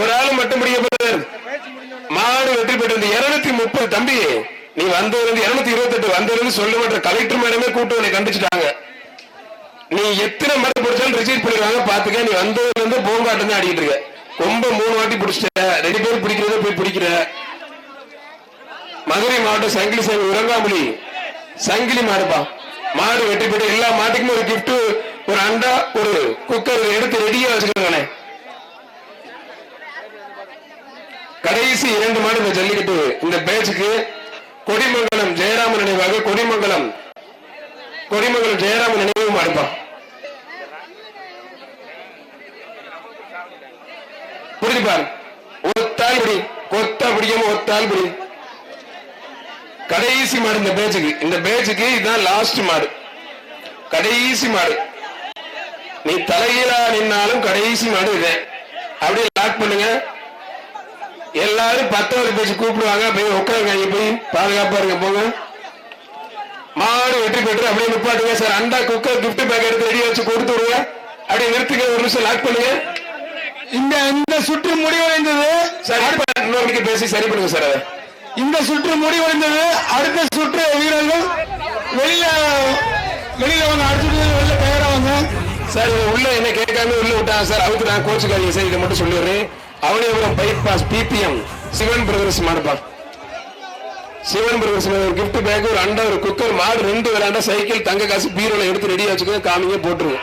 ஒரு ஆள் மட்டும் முடியப்படுது. மாடு வெற்றி பெற்றது 230. தம்பி நீ வந்ததுல 228 வந்ததுன்னு சொல்ல மாட்ட. கலெக்டர் மேடமே கூட்டு உன்னை கண்டிச்சுட்டாங்க. நீ எத்தனை மாடு பிடிச்சாலும் ரிஜெக்ட் பண்ணிடுவாங்க. பாத்துக்க. நீ வந்ததுல இருந்து போங்காட்டம் தான் ஆடிட்டு இருக்க. ரொம்ப 3 வாட்டி பிடிச்சிட்ட. 2 பேர் பிடிக்கிறத போய் பிடிக்கிற. மதுரை மாவட்டம் சங்கிலி சேவை உரங்காமொழி சங்கிலி மாடுப்பா. மாடு வெற்றி பெற்று எல்லா மாட்டுக்குமே ஒரு கிஃப்ட், ஒரு அண்டா, ஒரு குக்கர் எடுத்து ரெடியா வச்சுக்கோங்க. கடைசி 2 மாடு இந்த ஜல்லிக்கட்டு இந்த பேட்சுக்கு கொடிமங்கலம் ஜெயராமன் நினைவாக கொடிமங்கலம் ஜெயராமன் நினைவு மாடுப்பா. புரிஞ்சுப்பார். ஒத்தால் பிடி, கொத்தா பிடிக்காம ஒத்தால் பிடி. கடைசி மாடு இந்த பேட்சுக்கு இதுதான் லாஸ்ட் மாடு, கடைசி மாடு. நீ தலைகீழா நின்னாலும் கடைசி மாடு இது. அப்படியே லாக் பண்ணுங்க. எல்லாரும் 10வது பேச்சு கூப்பிடுவாங்க. போய் உட்காருங்க. போய் பாதுகாப்பா இருங்க. போங்க. மாடு வெற்றி பெற்று அப்படியே நிப்பாட்டுங்க சார். அண்டா குக்கர் கிஃப்ட் பேக் எடுத்து ரெடியா வச்சு கொடுத்து விடுங்க. அப்படியே நிறுத்துங்க. ஒரு நிமிஷம் லாக் பண்ணுங்க. இந்த சுற்று முடிவடைந்தது. இன்னொரு பேசி சரி பண்ணுங்க சார். இந்த சுற்று முடிவடைந்தது. அடுத்த சுற்று வீரர்கள் வெளியில வந்து அடுத்த வெளில தயாராவாங்க சார். உள்ள என்ன கேட்காம உள்ள விட்டாங்க சார். அதுக்கு நான் கோச்சுக்காதீங்க சார். இதை மட்டும் சொல்லிடுறேன். Avaniyapuram bypass PBM Sivan brothers மாடுப்பா. சிவன் பிரதர்ஸ் ஒரு கிஃப்ட் பேக், ஒரு அண்டா, ஒரு குக்கர், மாடு 2 விளையாண்டா சைக்கிள், தங்க காசு பீரோல எடுத்து ரெடியா வச்சுக்கோ. காமிங்க போட்டுருங்க.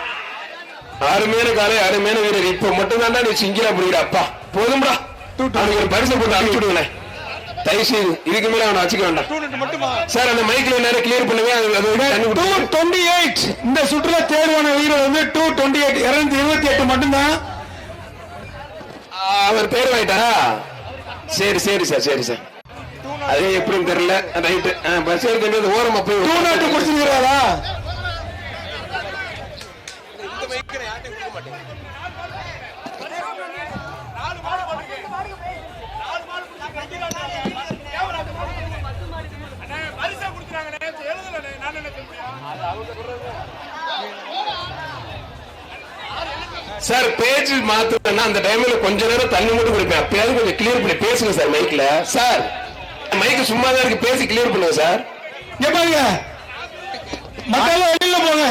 அருமையான காலை, அருமையான வீரர். இப்ப மட்டும் தான்டா நீ சிங்கிலா புரியுற. அப்பா போதும்டா. அவனுக்கு பரிசு போட்டு அனுப்பிச்சு விடுவேன். தயவு செய்து இதுக்கு மேல அவனை வச்சுக்க வேண்டாம் சார். அந்த மைக்ல நேரம் கிளியர் பண்ணுங்க. 228 இந்த சுற்றுலா தேர்வான வீரர் வந்து 228 228 மட்டும்தான். அவர் பேர் வாயிட்டா. சரி சரி சார், சரி சார். அது எப்படின்னு தெரியல. ரைட்டு பஸ் ஏற்க ஓரமா போய் 208 குடிச்சிருக்கிறாரா? சார் பேஜ் மாத்துனா அந்த டைம்ல கொஞ்ச நேரம் தண்ணி மட்டும் குடிப்பேன். அப்பயாவது கொஞ்சம் கிளியர் பண்ணி பேசுங்க சார் மைக்ல. சார் மைக் சும்மா தான் இருக்கு. பேசி கிளியர் பண்ணுங்க சார். பாருங்க மக்கள் வெளியில போங்க.